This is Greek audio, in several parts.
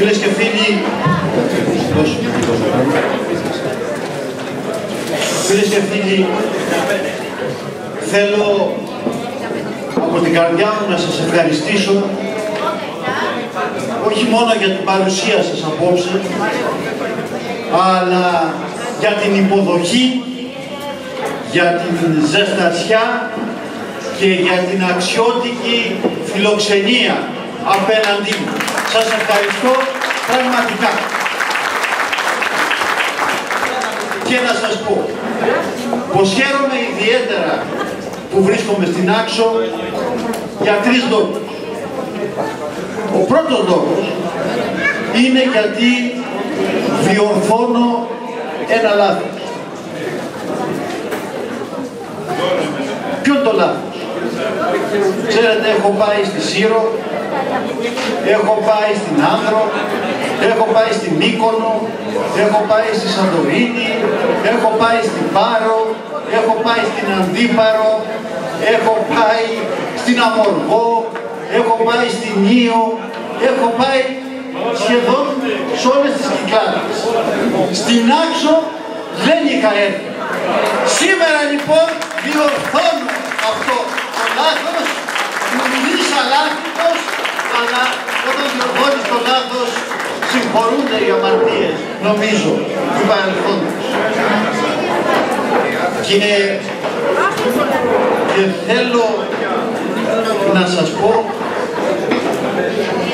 Φίλες και φίλοι, θέλω από την καρδιά μου να σας ευχαριστήσω όχι μόνο για την παρουσία σας απόψε, αλλά για την υποδοχή, για την ζεστασιά και για την αξιότικη φιλοξενία απέναντί μου. Σας ευχαριστώ πραγματικά. Και να σας πω πως χαίρομαι ιδιαίτερα που βρίσκομαι στην Άξο για 3 λόγους. Ο πρώτος λόγος είναι γιατί διορθώνω ένα λάθος. Ποιο είναι το λάθος? Ξέρετε, έχω πάει στη Σύρο, έχω πάει στην Άνδρο, έχω πάει στην Μύκονο, έχω πάει στη Σαντορίνη, έχω πάει στην Πάρο, έχω πάει στην Αντίπαρο, έχω πάει στην Αμοργό, έχω πάει στην Ήο, έχω πάει σχεδόν σε όλες τις Κυκλάδες. Στην Άξο δεν είχα έρθει. Σήμερα λοιπόν διορθώνω αυτό το λάθος, μου μιλήσα λάθος, αλλά όταν διορθώνεις το λάθος συγχωρούνται οι αμαρτίες, νομίζω, του παρελθόντος. Και θέλω να σας πω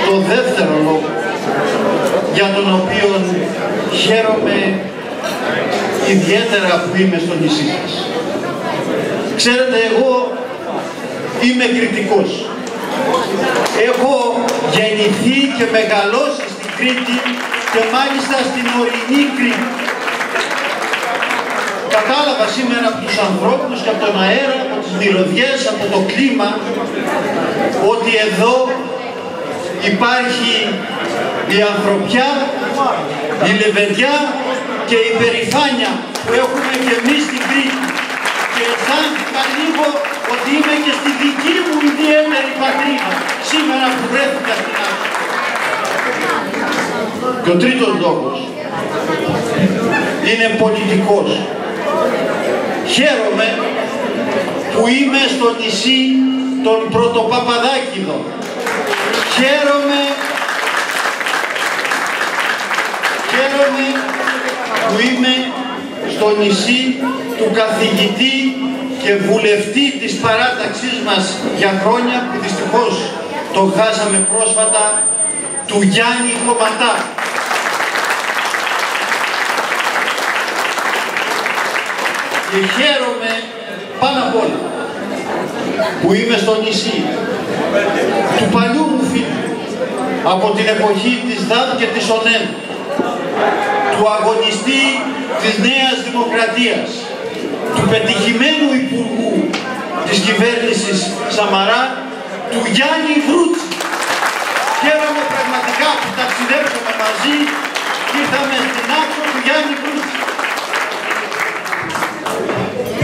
το δεύτερο λόγο για τον οποίο χαίρομαι ιδιαίτερα που είμαι στο νησί σας. Ξέρετε, εγώ είμαι Κρητικός. Έχω γεννηθεί και μεγαλώσει στην Κρήτη και μάλιστα στην ορεινή Κρήτη. Κατάλαβα σήμερα από τους ανθρώπους και από τον αέρα, από τις μυρωδιές, από το κλίμα, ότι εδώ υπάρχει η ανθρωπιά, η λεβεντιά και η περηφάνεια που έχουμε και εμείς στην Κρήτη. Και αισθάνθηκα λίγο ότι είμαι και στη δική μου ιδιαίτερη πατρίδα σήμερα που βρέθηκα στην Άξο. Και ο τρίτος λόγος είναι πολιτικός. Χαίρομαι που είμαι στο νησί των Πρωτοπαπαδάκηδων. Χαίρομαι που είμαι στο νησί του καθηγητή και βουλευτή της παράταξής μας για χρόνια, που δυστυχώς το χάσαμε πρόσφατα, του Γιάννη Κομματά. Και χαίρομαι πάνω απ' όλα που είμαι στο νησί του παλιού μου φίλου από την εποχή της ΔΑΠ και της ΟΝΕΜ, του αγωνιστή της Νέας Δημοκρατίας, του πετυχημένου υπουργού της κυβέρνησης Σαμαρά, του Γιάννη Βρούτση. Χαίρομαι πραγματικά που ταξιδέψαμε μαζί και ήρθαμε στην Άξο του Γιάννη Βρούτση.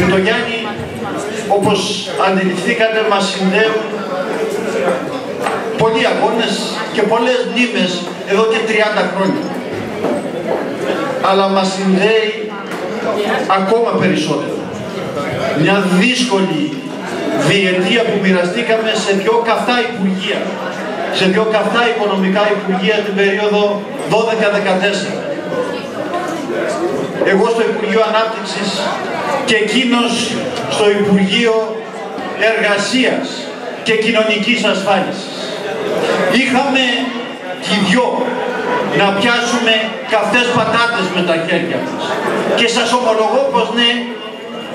Με τον Γιάννη, όπως αντιληφθήκατε, μας συνδέουν πολλοί αγώνες και πολλές μνήμες εδώ και 30 χρόνια. Αλλά μας συνδέει ακόμα περισσότερο μια δύσκολη διετία που μοιραστήκαμε σε 2 καυτά υπουργεία, σε 2 καυτά οικονομικά υπουργεία την περίοδο 12-14. Εγώ στο Υπουργείο Ανάπτυξης και εκείνος στο Υπουργείο Εργασίας και Κοινωνικής Ασφάλισης. Είχαμε και 2 να πιάσουμε καυτές πατάτες με τα χέρια μας. Και σας ομολογώ πως ναι,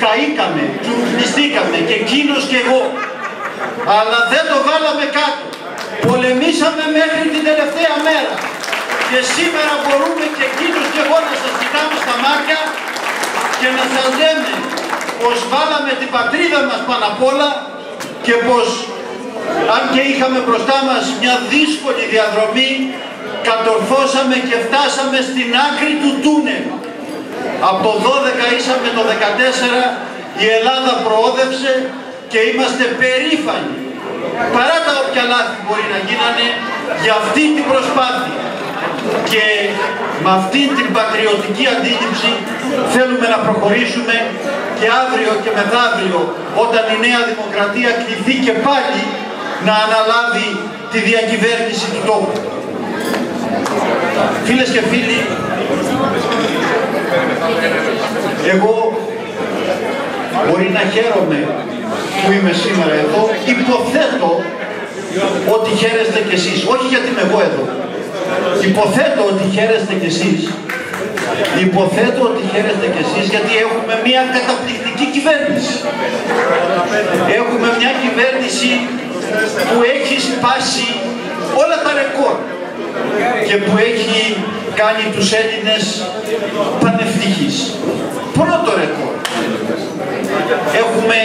καήκαμε, τσουρουφλιστήκαμε και εκείνος και εγώ. Αλλά δεν το βάλαμε κάτω. Πολεμήσαμε μέχρι την τελευταία μέρα. Και σήμερα μπορούμε και εκείνος και εγώ να σας κοιτάμε στα μάτια και να σας λέμε πως βάλαμε την πατρίδα μας πάνω απ' όλα και πως αν και είχαμε μπροστά μας μια δύσκολη διαδρομή, κατορθώσαμε και φτάσαμε στην άκρη του τούνελ. Από το 12 ήσαμε το 14, η Ελλάδα προόδευσε και είμαστε περήφανοι, παρά τα όποια λάθη μπορεί να γίνανε, για αυτή την προσπάθεια. και με αυτήν την πατριωτική αντίληψη θέλουμε να προχωρήσουμε και αύριο και μεθαύριο, όταν η Νέα Δημοκρατία κληθεί και πάλι να αναλάβει τη διακυβέρνηση του τόπου. Φίλες και φίλοι, εγώ μπορεί να χαίρομαι που είμαι σήμερα εδώ, υποθέτω ότι χαίρεστε κι εσείς, όχι γιατί είμαι εγώ εδώ. Υποθέτω ότι χαίρεστε κι εσείς. Υποθέτω ότι χαίρεστε κι εσείς γιατί έχουμε μια καταπληκτική κυβέρνηση. Έχουμε μια κυβέρνηση που έχει σπάσει όλα τα ρεκόρ και που έχει κάνει τους Έλληνες πανευτυχείς. Πρώτο ρεκόρ. Έχουμε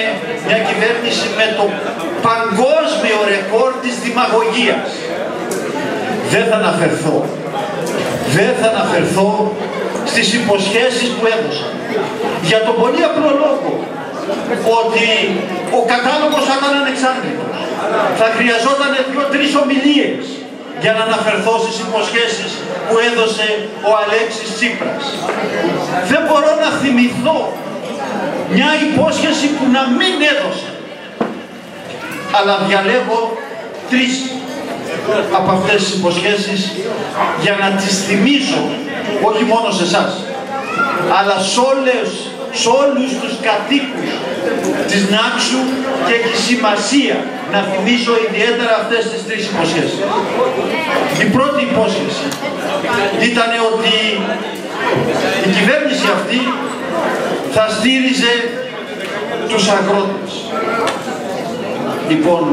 μια κυβέρνηση με το παγκόσμιο ρεκόρ της δημαγωγίας. Δεν θα αναφερθώ στις υποσχέσεις που έδωσαν. Για τον πολύ απλό λόγο ότι ο κατάλογος θα ήταν ανεξάρτητος. Θα χρειαζόταν 2-3 ομιλίες για να αναφερθώ στις υποσχέσεις που έδωσε ο Αλέξης Τσίπρας. Δεν μπορώ να θυμηθώ μια υπόσχεση που να μην έδωσε. Αλλά διαλέγω 3 από αυτές τις υποσχέσεις για να τις θυμίσω, όχι μόνο σε εσάς, αλλά σε όλους τους κατοίκους της Νάξου, και έχει σημασία να θυμίσω ιδιαίτερα αυτές τις 3 υποσχέσεις. Η πρώτη υπόσχεση ήταν ότι η κυβέρνηση αυτή θα στήριζε τους αγρότες. Λοιπόν,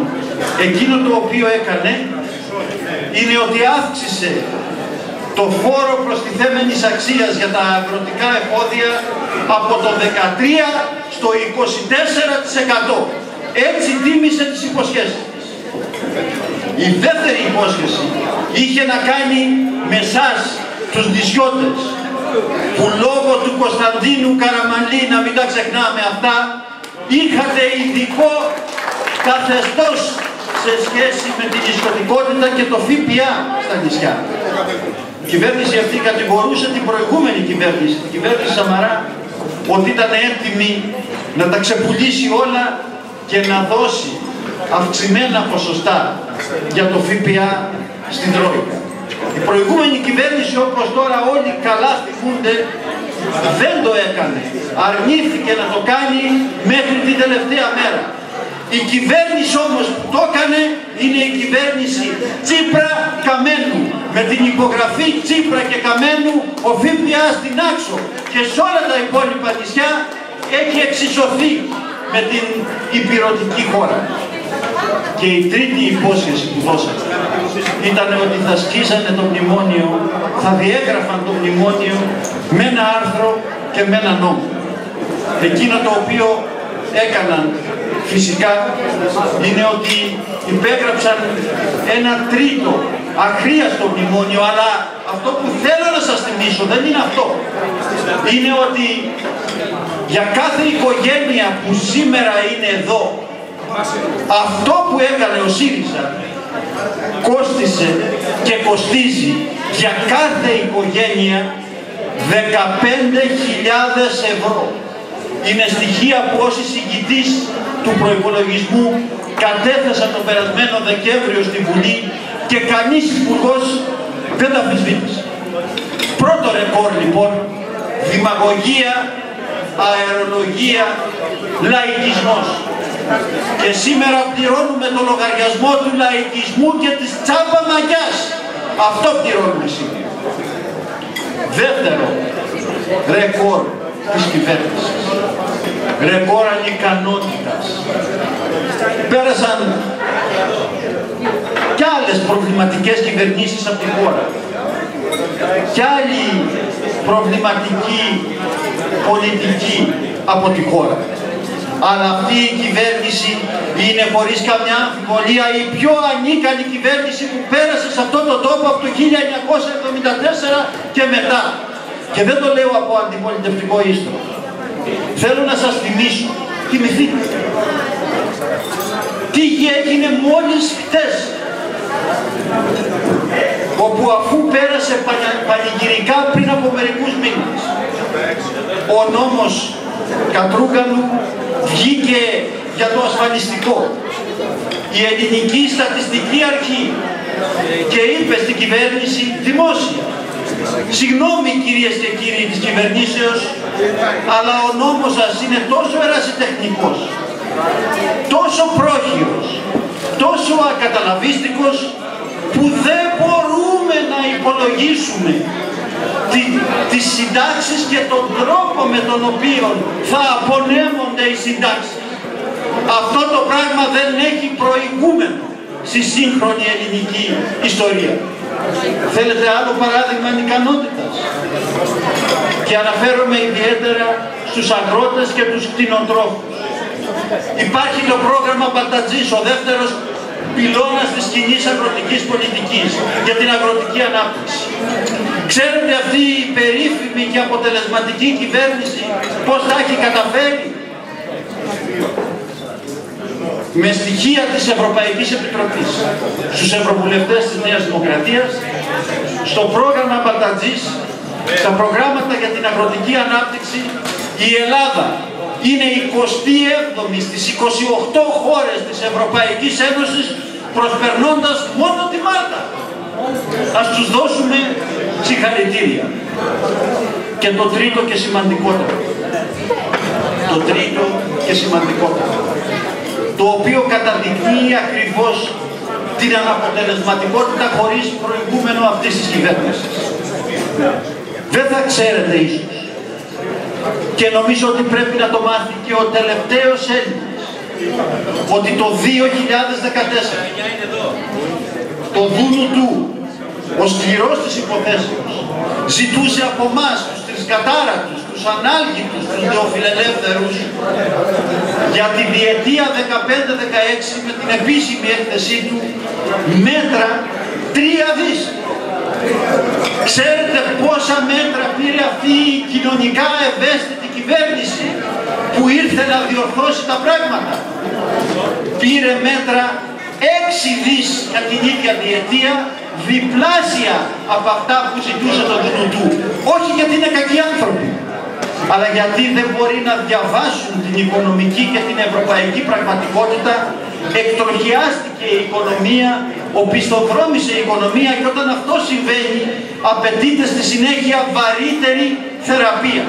εκείνο το οποίο έκανε είναι ότι αύξησε το φόρο προστιθέμενης αξίας για τα αγροτικά εφόδια από το 13% στο 24%. Έτσι τίμησε τις υποσχέσεις. Η δεύτερη υπόσχεση είχε να κάνει με εσάς, τους νησιώτες, που λόγω του Κωνσταντίνου Καραμανλή, να μην τα ξεχνάμε αυτά, είχατε ειδικό καθεστώς σε σχέση με την νησιωτικότητα και το ΦΠΑ στα νησιά. Η κυβέρνηση αυτή κατηγορούσε την προηγούμενη κυβέρνηση, την κυβέρνηση Σαμαρά, ότι ήταν έτοιμη να τα ξεπουλήσει όλα και να δώσει αυξημένα ποσοστά για το ΦΠΑ στην Τρόικα. Η προηγούμενη κυβέρνηση, όπως τώρα όλοι καλά θυμούνται, δεν το έκανε. Αρνήθηκε να το κάνει μέχρι την τελευταία μέρα. Η κυβέρνηση όμως που το έκανε είναι η κυβέρνηση Τσίπρα-Καμένου. Με την υπογραφή Τσίπρα και Καμένου ο ΦΠΑ στην Άξο και σε όλα τα υπόλοιπα νησιά έχει εξισωθεί με την υπηρετική χώρα. Και η τρίτη υπόσχεση που δώσατε ήταν ότι θα σκίζανε το μνημόνιο, θα διέγραφαν το μνημόνιο με ένα άρθρο και με ένα νόμο. Εκείνο το οποίο έκαναν φυσικά είναι ότι υπέγραψαν ένα τρίτο αχρίαστο μνημόνιο, αλλά αυτό που θέλω να σας θυμίσω δεν είναι αυτό. Είναι ότι για κάθε οικογένεια που σήμερα είναι εδώ, αυτό που έκανε ο ΣΥΡΙΖΑ κόστισε και κοστίζει για κάθε οικογένεια 15.000 ευρώ. Είναι στοιχεία που ως εισηγητής του προϋπολογισμού κατέθεσαν τον περασμένο Δεκέμβριο στη Βουλή και κανείς υπουργός δεν τα αμφισβήτησε. Πρώτο ρεκόρ λοιπόν, δημαγωγία, αερολογία, λαϊκισμός. Και σήμερα πληρώνουμε το λογαριασμό του λαϊκισμού και της τσάπα μαγιάς. Αυτό πληρώνουμε σήμερα. Δεύτερο ρεκόρ της κυβέρνησης. Ρεκόρ ανικανότητας. Πέρασαν κι άλλες προβληματικές κυβερνήσεις από τη χώρα. Κι άλλη προβληματική πολιτική από τη χώρα. Αλλά αυτή η κυβέρνηση είναι χωρίς καμιά αμφιβολία η πιο ανίκανη κυβέρνηση που πέρασε σε αυτόν τον τόπο από το 1974 και μετά. Και δεν το λέω από αντιπολιτευτικό ίστρο. Θέλω να σας θυμίσω, θυμηθείτε, τι έγινε μόλις χτες. Ο όπου αφού πέρασε πανηγυρικά πριν από μερικούς μήνες ο νόμος Κατρούγκαλου, βγήκε για το ασφαλιστικό η Ελληνική Στατιστική Αρχή και είπε στην κυβέρνηση δημόσια: συγγνώμη κυρίες και κύριοι της κυβερνήσεως, αλλά ο νόμος σας είναι τόσο ερασιτεχνικός, τόσο πρόχειρος, τόσο ακαταλαβίστικος, που δεν μπορούμε να υπολογίσουμε τις συντάξεις και τον τρόπο με τον οποίο θα απονέμονται οι συντάξεις. Αυτό το πράγμα δεν έχει προηγούμενο στη σύγχρονη ελληνική ιστορία. Θέλετε άλλο παράδειγμα ανικανότητας? Και αναφέρομαι ιδιαίτερα στους αγρότες και τους κτηνοτρόφους. Υπάρχει το πρόγραμμα Μπαλτατζής, ο δεύτερος πυλώνας της κοινής αγροτικής πολιτικής για την αγροτική ανάπτυξη. Ξέρετε αυτή η περίφημη και αποτελεσματική κυβέρνηση πώς θα έχει καταφέρει? Με στοιχεία της Ευρωπαϊκής Επιτροπής στους ευρωβουλευτές της Νέας Δημοκρατίας, στο πρόγραμμα Μπαλτατζής, στα προγράμματα για την αγροτική ανάπτυξη, η Ελλάδα είναι 27η στις 28 χώρες της Ευρωπαϊκής Ένωσης, προσπερνώντας μόνο τη Μάλτα. Ας τους δώσουμε συγχαρητήρια. Και το τρίτο και σημαντικότερο, το οποίο καταδεικνύει ακριβώς την αναποτελεσματικότητα χωρίς προηγούμενο αυτής της κυβέρνησης. Δεν θα ξέρετε ίσως, και νομίζω ότι πρέπει να το μάθει και ο τελευταίος Έλληνας, ότι το 2014 το δούνου του, ο σκληρός της υποθέσεως, ζητούσε από εμάς, τους τρισκατάρατους, τους ανάλγητους, τους νεοφιλελεύθερους, για τη διετία 15-16 με την επίσημη έκθεσή του, μέτρα 3 δις. Ξέρετε πόσα μέτρα πήρε αυτή η κοινωνικά ευαίσθητη κυβέρνηση που ήρθε να διορθώσει τα πράγματα? Πήρε μέτρα 6 δις για την ίδια διετία, διπλάσια από αυτά που ζητούσε το δουνού του. Όχι γιατί είναι κακοί άνθρωποι, αλλά γιατί δεν μπορεί να διαβάσουν την οικονομική και την ευρωπαϊκή πραγματικότητα. Εκτροχιάστηκε η οικονομία, οπισθοδρόμησε η οικονομία, και όταν αυτό συμβαίνει απαιτείται στη συνέχεια βαρύτερη θεραπεία.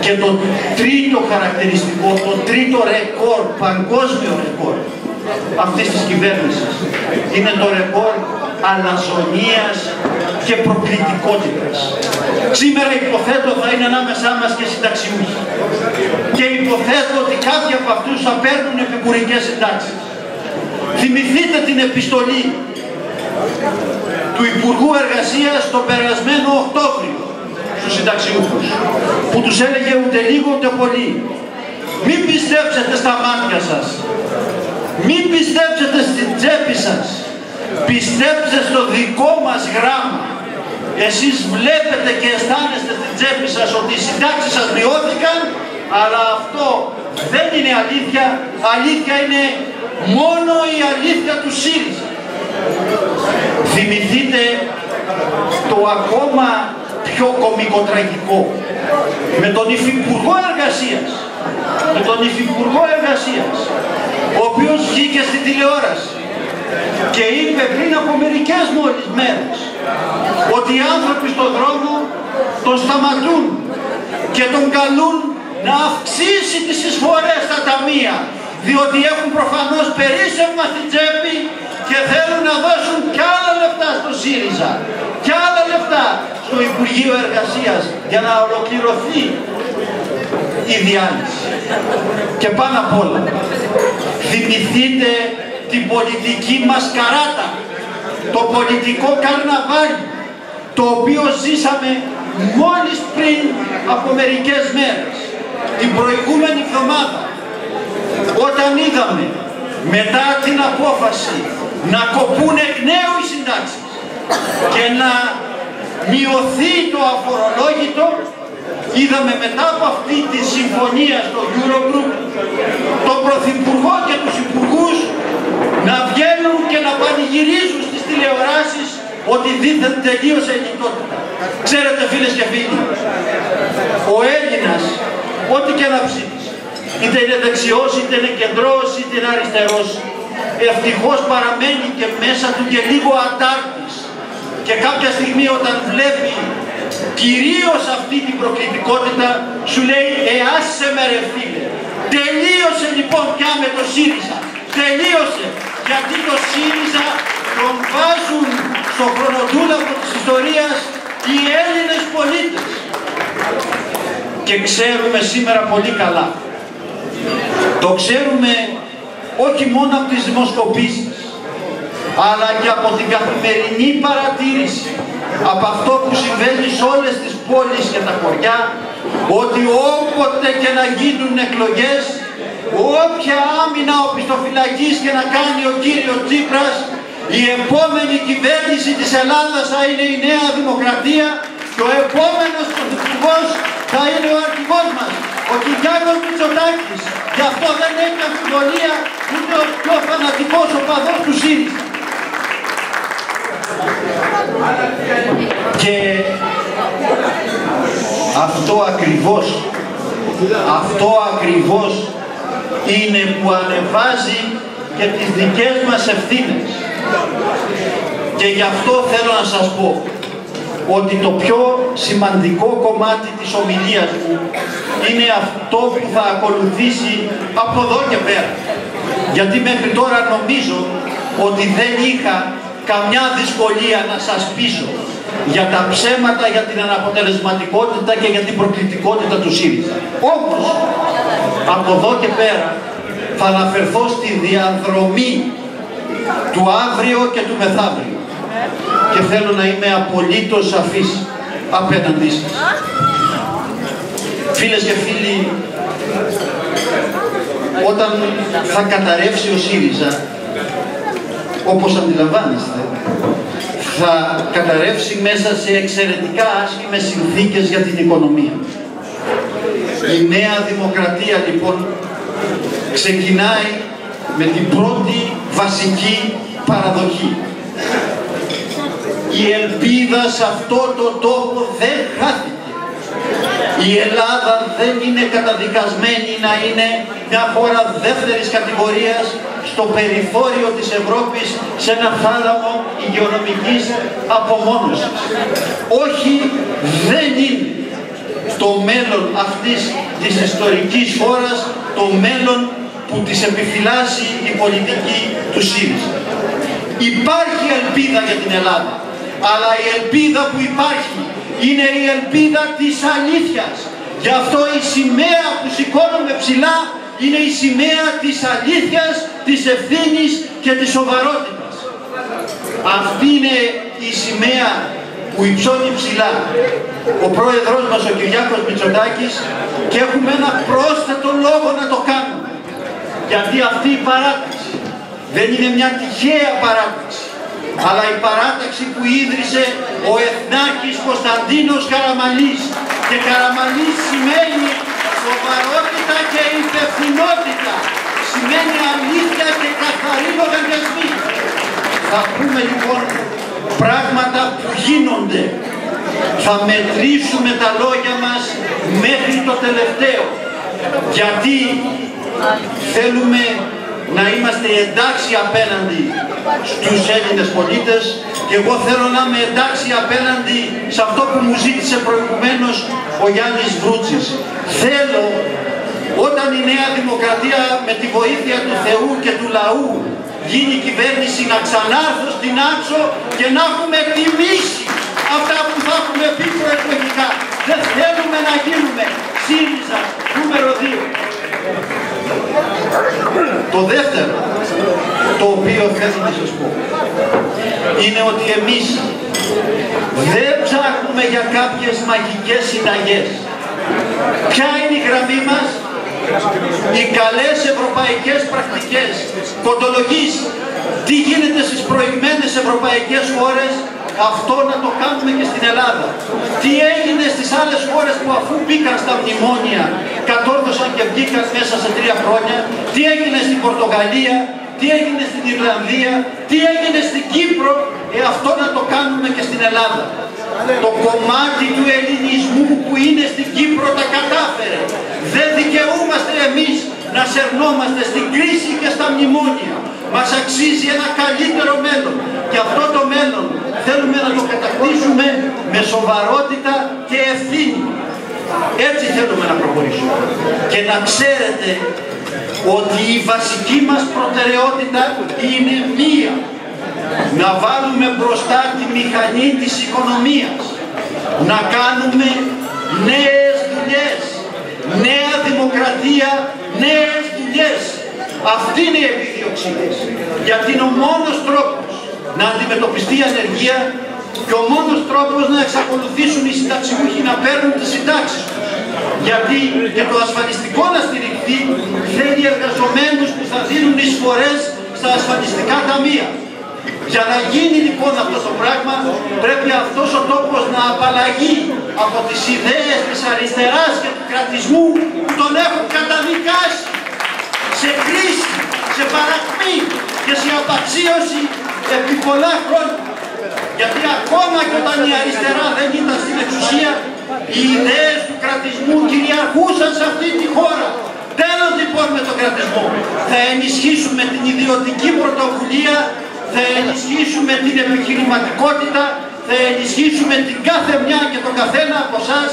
Και το τρίτο χαρακτηριστικό, το τρίτο ρεκόρ, παγκόσμιο ρεκόρ αυτής της κυβέρνησης, είναι το ρεκόρ αλαζονίας και προκλητικότητας. Σήμερα υποθέτω θα είναι ανάμεσά μας και συνταξιούχοι, και υποθέτω ότι κάποιοι από αυτούς θα παίρνουν επικουρικές συντάξεις. Θυμηθείτε την επιστολή του Υπουργού Εργασίας τον περασμένο Οκτώβριο στους συνταξιούχους, που τους έλεγε ούτε λίγο ούτε πολύ: μην πιστέψετε στα μάτια σας, μην πιστέψετε στην τσέπη σας, πιστέψτε στο δικό μας γράμμα. Εσείς βλέπετε και αισθάνεστε στην τσέπη σας ότι οι συντάξεις σας μειώθηκαν, αλλά αυτό δεν είναι αλήθεια. Αλήθεια είναι μόνο η αλήθεια του ΣΥΡΙΖΑ. Θυμηθείτε το ακόμα πιο κωμικοτραγικό, με τον Υφυπουργό Εργασίας, ο οποίος βγήκε στην τηλεόραση και είπε πριν από μερικές μόλις μέρες ότι οι άνθρωποι στον δρόμο τον σταματούν και τον καλούν να αυξήσει τις εισφορές στα ταμεία, διότι έχουν προφανώς περίσσευμα στην τσέπη και θέλουν να δώσουν κι άλλα λεφτά στο ΣΥΡΙΖΑ, κι άλλα λεφτά στο Υπουργείο Εργασίας, για να ολοκληρωθεί η διάλυση. Και πάνω απ' όλα, θυμηθείτε την πολιτική μασκαράτα, το πολιτικό καρναβάλι, το οποίο ζήσαμε μόλις πριν από μερικές μέρες, την προηγούμενη εβδομάδα, όταν είδαμε μετά την απόφαση να κοπούν εκ νέου οι συντάξεις και να μειωθεί το αφορολόγητο, είδαμε μετά από αυτή τη συμφωνία στο Eurogroup τον Πρωθυπουργό και τους Υπουργούς να βγαίνουν και να πανηγυρίζουν στις τηλεοράσεις ότι δίθεν τελείωσε η λιτότητα. Ξέρετε φίλες και φίλοι, ο Έλληνας, ό,τι και να ψήφισε, είτε είναι δεξιός, είτε είναι κεντρός, είτε είναι αριστερός, ευτυχώς παραμένει και μέσα του και λίγο ατάρτης. Και κάποια στιγμή όταν βλέπει κυρίως αυτή την προκλητικότητα, σου λέει άσε με ρε φίλε, τελείωσε λοιπόν πια με το ΣΥΡΙΖΑ, τελείωσε, γιατί το ΣΥΡΙΖΑ τον βάζουν στο χρονοτούλαπο της ιστορίας οι Έλληνες πολίτες. Και ξέρουμε σήμερα πολύ καλά, το ξέρουμε όχι μόνο από τις δημοσκοπήσεις, αλλά και από την καθημερινή παρατήρηση, από αυτό που συμβαίνει σε όλες τις πόλεις και τα χωριά, ότι όποτε και να γίνουν εκλογές, όποια άμυνα οπισθοφυλακής και να κάνει ο κύριος Τσίπρας, η επόμενη κυβέρνηση της Ελλάδας θα είναι η Νέα Δημοκρατία και ο επόμενος πρωθυπουργός θα είναι ο αρχηγός μας, ο Κυριάκος Μητσοτάκης. Γι' αυτό δεν έχει αμφιβολία ούτε ο πιο φανατικός οπαδός του ΣΥΡΙΖΑ. Και αυτό ακριβώς είναι που ανεβάζει και τις δικές μας ευθύνες. Και γι' αυτό θέλω να σας πω ότι το πιο σημαντικό κομμάτι της ομιλίας μου είναι αυτό που θα ακολουθήσει από εδώ και πέρα. Γιατί μέχρι τώρα νομίζω ότι δεν είχα καμιά δυσκολία να σας πείσω για τα ψέματα, για την αναποτελεσματικότητα και για την προκλητικότητα του ΣΥΡΙΖΑ. Όμως, από εδώ και πέρα θα αναφερθώ στη διαδρομή του αύριο και του μεθαύριο. Και θέλω να είμαι απολύτως σαφής απέναντί σας. Φίλες και φίλοι, όταν θα καταρρεύσει ο ΣΥΡΙΖΑ, όπως αντιλαμβάνεστε, θα καταρρεύσει μέσα σε εξαιρετικά άσχημες συνθήκες για την οικονομία. Η Νέα Δημοκρατία λοιπόν ξεκινάει με την πρώτη βασική παραδοχή. Η ελπίδα σε αυτό το τόπο δεν χάθηκε. Η Ελλάδα δεν είναι καταδικασμένη να είναι μια χώρα δεύτερης κατηγορίας στο περιθώριο της Ευρώπης, σε ένα θάλαμο υγειονομικής απομόνωσης. Όχι, δεν είναι το μέλλον αυτής της ιστορικής χώρας το μέλλον που της επιφυλάσσει η πολιτική του ΣΥΡΙΖΑ. Υπάρχει ελπίδα για την Ελλάδα, αλλά η ελπίδα που υπάρχει είναι η ελπίδα της αλήθειας. Γι' αυτό η σημαία που σηκώνουμε ψηλά είναι η σημαία της αλήθειας, της ευθύνης και της σοβαρότητας. Αυτή είναι η σημαία που υψώνει ψηλά ο πρόεδρος μας, ο Κυριάκος Μητσοτάκης, και έχουμε ένα πρόσθετο λόγο να το κάνουμε. Γιατί αυτή η παράταξη δεν είναι μια τυχαία παράταξη, αλλά η παράταξη που ίδρυσε ο Εθνάρχης Κωνσταντίνος Καραμανλής. Και Καραμανλής σημαίνει σοβαρότητα και υπευθυνότητα. Σημαίνει αλήθεια και καθαρή λογαριασμή. Θα πούμε λοιπόν πράγματα που γίνονται. Θα μετρήσουμε τα λόγια μας μέχρι το τελευταίο. Γιατί θέλουμε να είμαστε εντάξει απέναντι στους Έλληνες πολίτες, και εγώ θέλω να είμαι εντάξει απέναντι σε αυτό που μου ζήτησε προηγουμένως ο Γιάννης Βρούτσης. Θέλω όταν η Νέα Δημοκρατία με τη βοήθεια του Θεού και του λαού γίνει κυβέρνηση να ξανάρθω στην Άξο και να έχουμε τιμήσει αυτά που θα έχουμε πει προεκλογικά. Δεν θέλουμε να γίνουμε ΣΥΡΙΖΑ νούμερο 2. Το δεύτερο, το οποίο θέλω να σας πω, είναι ότι εμείς δεν ψάχνουμε για κάποιες μαγικές συνταγές. Ποια είναι η γραμμή μας? Οι καλές ευρωπαϊκές πρακτικές. Κοντολογής, τι γίνεται στις προηγμένες ευρωπαϊκές χώρες, αυτό να το κάνουμε και στην Ελλάδα. Τι έγινε στις άλλες χώρες που αφού μπήκαν στα μνημόνια, κατόρθωσαν και βγήκαν μέσα σε 3 χρόνια. Τι έγινε στην Πορτογαλία, τι έγινε στην Ιρλανδία, τι έγινε στην Κύπρο, αυτό να το κάνουμε και στην Ελλάδα. Το κομμάτι του ελληνισμού που είναι στην Κύπρο τα κατάφερε. Δεν δικαιούμαστε εμείς να σερνόμαστε στην κρίση και στα μνημόνια. Μας αξίζει ένα καλύτερο μέλλον. Και αυτό το μέλλον θέλουμε να το κατακτήσουμε με σοβαρότητα και ευθύνη. Έτσι θέλουμε να προχωρήσουμε. Και να ξέρετε ότι η βασική μας προτεραιότητα είναι μία. Να βάλουμε μπροστά τη μηχανή της οικονομίας. Να κάνουμε νέες δουλειές. Νέα δημοκρατία, νέες δουλειές. Αυτή είναι η επιδίωξή μας. Γιατί είναι ο μόνος τρόπος να αντιμετωπιστεί η ανεργία και ο μόνος τρόπος να εξακολουθήσουν οι συνταξιούχοι να παίρνουν τις συντάξεις τους. Γιατί και το ασφαλιστικό να στηριχθεί θέλει εργαζομένους που θα δίνουν εισφορές στα ασφαλιστικά ταμεία. Για να γίνει λοιπόν αυτό το πράγμα πρέπει αυτός ο τόπος να απαλλαγεί από τις ιδέες της αριστεράς και του κρατισμού που τον έχουν καταδικάσει σε κρίση, σε παρακμή και σε απαξίωση επί πολλά χρόνια. Γιατί ακόμα και όταν η αριστερά δεν ήταν στην εξουσία, οι ιδέες του κρατισμού κυριαρχούσαν σε αυτή τη χώρα. Τέλος λοιπόν με τον κρατισμό. Θα ενισχύσουμε την ιδιωτική πρωτοβουλία, θα ενισχύσουμε την επιχειρηματικότητα, θα ενισχύσουμε την κάθε μια και τον καθένα από εσάς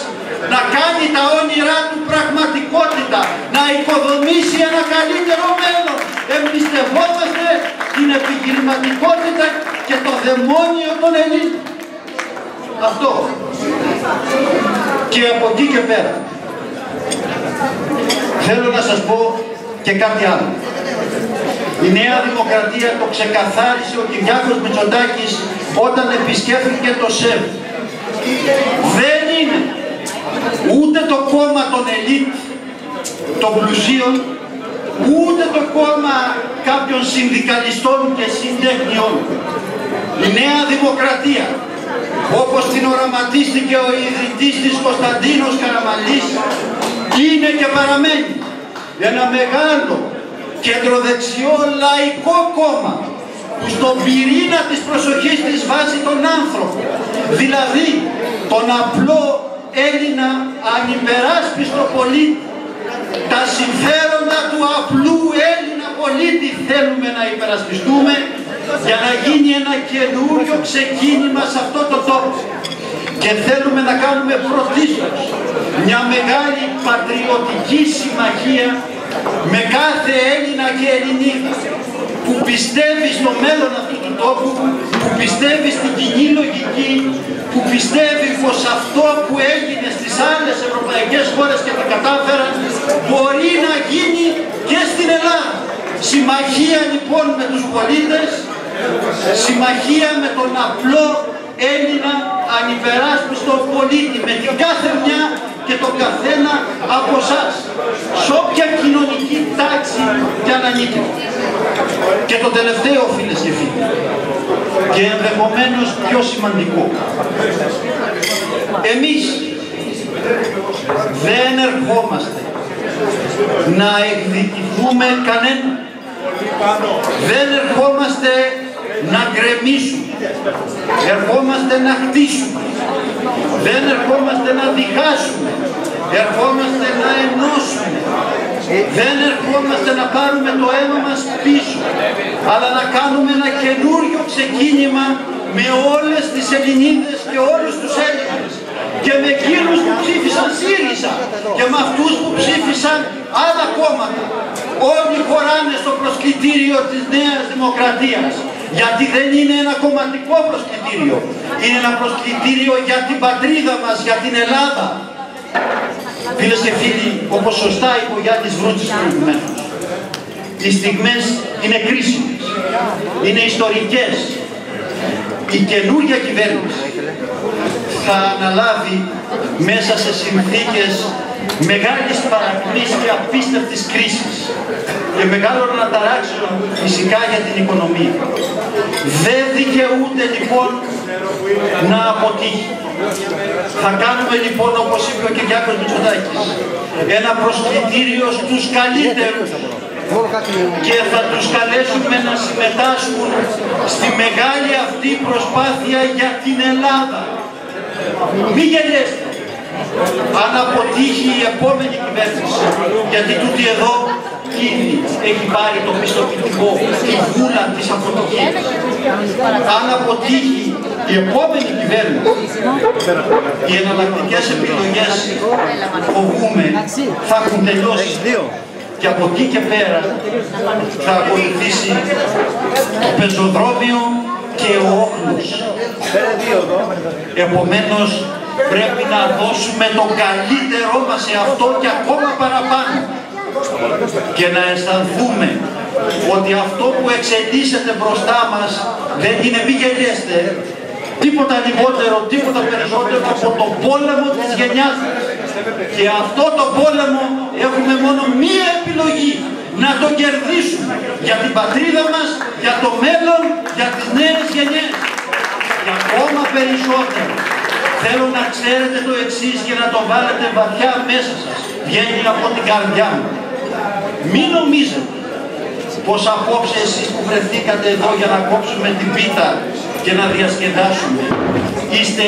να κάνει τα όνειρά του πραγματικότητα, να οικοδομήσει ένα καλύτερο μέλλον. Εμπιστευόμαστε την επιχειρηματικότητα και το δαιμόνιο των Ελλήνων. Αυτό. Και από εκεί και πέρα θέλω να σας πω και κάτι άλλο. Η Νέα Δημοκρατία το ξεκαθάρισε ο Κυριάκος Μητσοτάκης όταν επισκέφθηκε το ΣΕΒ. Δεν είναι ούτε το κόμμα των ελίτ, των πλουσίων, ούτε το κόμμα κάποιων συνδικαλιστών και συντεχνιών. Η Νέα Δημοκρατία, όπως την οραματίστηκε ο ιδρυτής της Κωνσταντίνος Καραμανλής, είναι και παραμένει ένα μεγάλο κεντροδεξιό λαϊκό κόμμα που στον πυρήνα της προσοχής της βάζει τον άνθρωπο, δηλαδή τον απλό Έλληνα ανυπεράσπιστο πολίτη. Τα συμφέροντα του απλού Έλληνα πολίτη θέλουμε να υπερασπιστούμε για να γίνει ένα καινούριο ξεκίνημα σε αυτό το τόπο. Και θέλουμε να κάνουμε πρωτίστως μια μεγάλη πατριωτική συμμαχία με κάθε Έλληνα και Ελληνίδα που πιστεύει στο μέλλον αυτού του τόπου, που πιστεύει στην κοινή λογική, που πιστεύει πως αυτό που έγινε στις άλλες ευρωπαϊκές χώρες και τα κατάφεραν μπορεί να γίνει και στην Ελλάδα. Συμμαχία λοιπόν με τους πολίτες, συμμαχία με τον απλό Έλληνα ανυπεράσπιστο πολίτη, με την κάθε μια και τον καθένα από εσάς, σε όποια κοινωνική τάξη και αν ανήκει. Και το τελευταίο, φίλες και φίλοι, και ενδεχομένως πιο σημαντικό, εμείς δεν ερχόμαστε να εκδικηθούμε κανένα, δεν ερχόμαστε να γκρεμίσουμε, ερχόμαστε να χτίσουμε, δεν ερχόμαστε να διχάσουμε, ερχόμαστε να ενώσουμε, δεν ερχόμαστε να πάρουμε το αίμα μας πίσω, αλλά να κάνουμε ένα καινούριο ξεκίνημα με όλες τις Ελληνίδες και όλους τους Έλληνες και με εκείνους που ψήφισαν ΣΥΡΙΖΑ και με αυτούς που ψήφισαν άλλα κόμματα. Όλοι χωράνε στο προσκλητήριο της Νέας Δημοκρατίας, γιατί δεν είναι ένα κομματικό προσκλητήριο, είναι ένα προσκλητήριο για την πατρίδα μας, για την Ελλάδα. Φίλες και φίλοι, όπως σωστά είπε ο Γιάννης Βρούτσης προηγουμένως, οι στιγμές είναι κρίσιμες, είναι ιστορικές. Η καινούργια κυβέρνηση θα αναλάβει μέσα σε συνθήκες μεγάλης παρακμής και απίστευτης κρίσης και μεγάλων αναταράξεων φυσικά για την οικονομία. Δεν δικαιούται λοιπόν να αποτύχει. Θα κάνουμε λοιπόν, όπως είπε ο Κυριάκος Μητσοτάκης, ένα προσκλητήριο στους καλύτερους και θα τους καλέσουμε να συμμετάσχουν στη μεγάλη αυτή προσπάθεια για την Ελλάδα. Μη γελιέστε. Αν αποτύχει η επόμενη κυβέρνηση, γιατί τούτη εδώ ήδη έχει πάρει το πιστοποιητικό, τη βούλα της αποτυχίας. Αν αποτύχει η επόμενη κυβέρνηση, οι εναλλακτικές επιλογές φοβούμε θα έχουν τελειώσει. Και από εκεί και πέρα θα ακολουθήσει το πεζοδρόμιο και ο όχλος. Επομένως πρέπει να δώσουμε το καλύτερό μας σε αυτό και ακόμα παραπάνω και να αισθανθούμε ότι αυτό που εξελίσσεται μπροστά μας δεν είναι, μη γελιέστε, τίποτα λιγότερο, τίποτα περισσότερο από τον πόλεμο της γενιάς μας. Και αυτό το πόλεμο έχουμε μόνο μία επιλογή, να το κερδίσουμε για την πατρίδα μας, για το μέλλον, για τις νέες γενιές. Και ακόμα περισσότερο θέλω να ξέρετε το εξής και να το βάλετε βαθιά μέσα σας, βγαίνει από την καρδιά μου. Μην νομίζετε πως απόψε εσείς που βρεθήκατε εδώ για να κόψουμε την πίτα και να διασκεδάσουμε είστε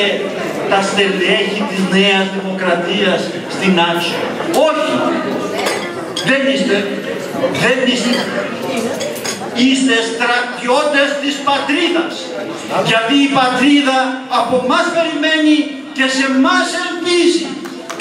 τα στελέχη της Νέας Δημοκρατίας στην Άξο. Όχι! Δεν είστε. Δεν είστε. Είστε στρατιώτες της πατρίδας. Γιατί η πατρίδα από μας περιμένει και σε μας ελπίζει.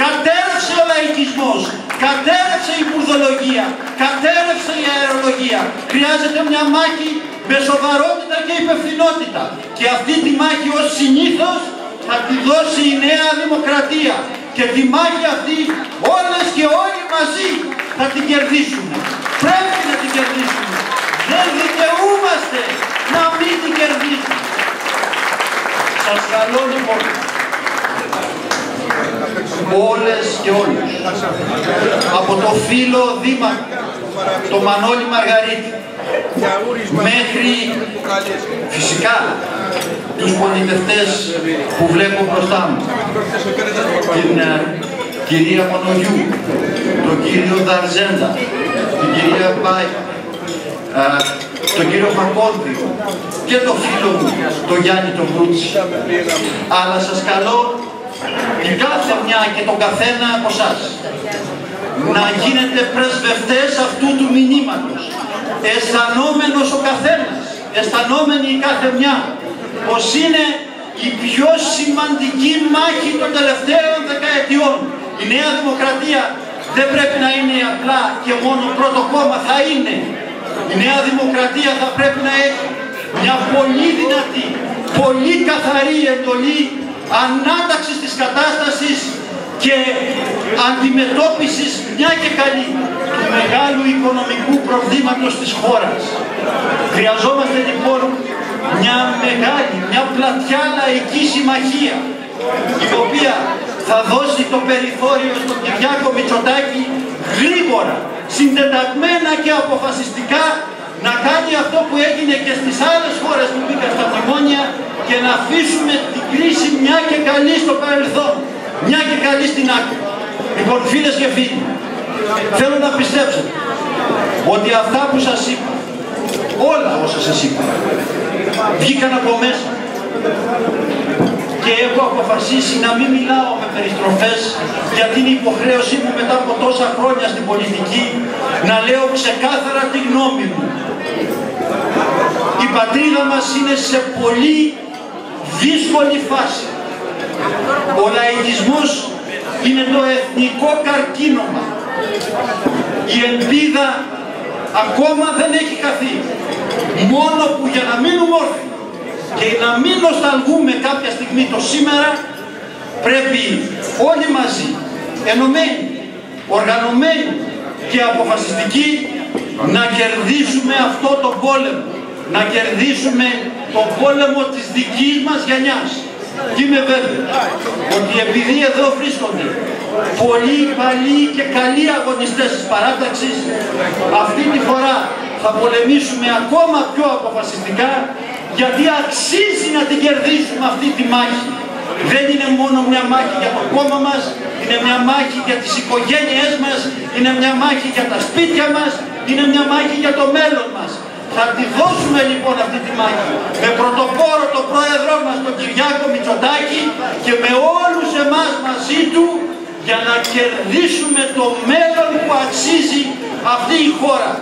Κατέρευσε ο λαϊκισμός, κατέρευσε η μπουρδολογία, κατέρευσε η αερολογία. Χρειάζεται μια μάχη με σοβαρότητα και υπευθυνότητα. Και αυτή τη μάχη ως συνήθως θα τη δώσει η Νέα Δημοκρατία. Και τη μάχη αυτή όλες και όλοι μαζί θα την κερδίσουμε. Πρέπει να την κερδίσουμε. Δεν δικαιούμαστε να μην την κερδίσουμε. Σας καλώ λοιπόν όλες και όλους, από το φίλο Δήμαρχο, το Μανώλη Μαργαρίτη, μέχρι φυσικά τους πολιτευτές που βλέπω μπροστά μου, την κυρία Μονογιού, τον κύριο Δαρζέντα, την κυρία Πάη, τον κύριο Φακόνδη και το φίλο μου, τον Γιάννη τον Βρούτσι. Αλλά σας καλώ την κάθε μια και τον καθένα από εσάς να γίνετε πρεσβευτές αυτού του μηνύματος, αισθανόμενος ο καθένας, αισθανόμενοι η κάθε μια, πως είναι η πιο σημαντική μάχη των τελευταίων δεκαετιών. Η Νέα Δημοκρατία δεν πρέπει να είναι απλά και μόνο πρώτο κόμμα, θα είναι. Η Νέα Δημοκρατία θα πρέπει να έχει μια πολύ δυνατή, πολύ καθαρή εντολή ανάταξης της κατάστασης και αντιμετώπισης μια και καλή του μεγάλου οικονομικού προβλήματος της χώρας. Χρειαζόμαστε λοιπόν μια μεγάλη, μια πλατιά λαϊκή συμμαχία, η οποία θα δώσει το περιθώριο στον Κυριάκο Μητσοτάκη γρήγορα, συντεταγμένα και αποφασιστικά να κάνει αυτό που έγινε και στις άλλες χώρες που μπήκαν στα μνημόνια και να αφήσουμε την κρίση μια και καλή στο παρελθόν, μια και καλή στην άκρη. Λοιπόν, φίλες και φίλοι, θέλω να πιστέψετε ότι αυτά που σας είπα, όλα όσα σας είπα, βγήκαν από μέσα. Και έχω αποφασίσει να μην μιλάω με περιστροφές, γιατί είναι υποχρέωσή μου μετά από τόσα χρόνια στην πολιτική να λέω ξεκάθαρα τη γνώμη μου. Η πατρίδα μας είναι σε πολύ δύσκολη φάση. Ο λαϊκισμός είναι το εθνικό καρκίνωμα. Η ελπίδα ακόμα δεν έχει χαθεί. Μόνο που για να μείνουμε όρθιοι και να μην νοσταλγούμε κάποια στιγμή το σήμερα, πρέπει όλοι μαζί, ενωμένοι, οργανωμένοι και αποφασιστικοί, να κερδίσουμε αυτό το πόλεμο. Να κερδίσουμε το πόλεμο της δικής μας γενιάς. Και είμαι βέβαιος ότι επειδή εδώ βρίσκονται πολλοί παλιοί και καλοί αγωνιστές της παράταξης, αυτή τη φορά θα πολεμήσουμε ακόμα πιο αποφασιστικά, γιατί αξίζει να την κερδίσουμε αυτή τη μάχη. Δεν είναι μόνο μια μάχη για το κόμμα μας, είναι μια μάχη για τις οικογένειές μας, είναι μια μάχη για τα σπίτια μας, Είναι μια μάχη για το μέλλον μας. Θα τη δώσουμε λοιπόν αυτή τη μάχη με πρωτοπόρο τον πρόεδρό μας τον Κυριάκο Μητσοτάκη και με όλους εμάς μαζί του για να κερδίσουμε το μέλλον που αξίζει αυτή η χώρα,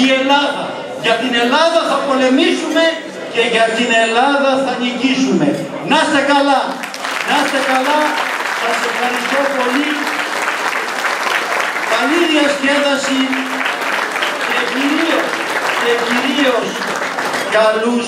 η Ελλάδα. Για την Ελλάδα θα πολεμήσουμε και για την Ελλάδα θα νικήσουμε. Να είστε καλά, να είστε καλά, σας ευχαριστώ πολύ. Καλή διασκέδαση και κυρίως καλούς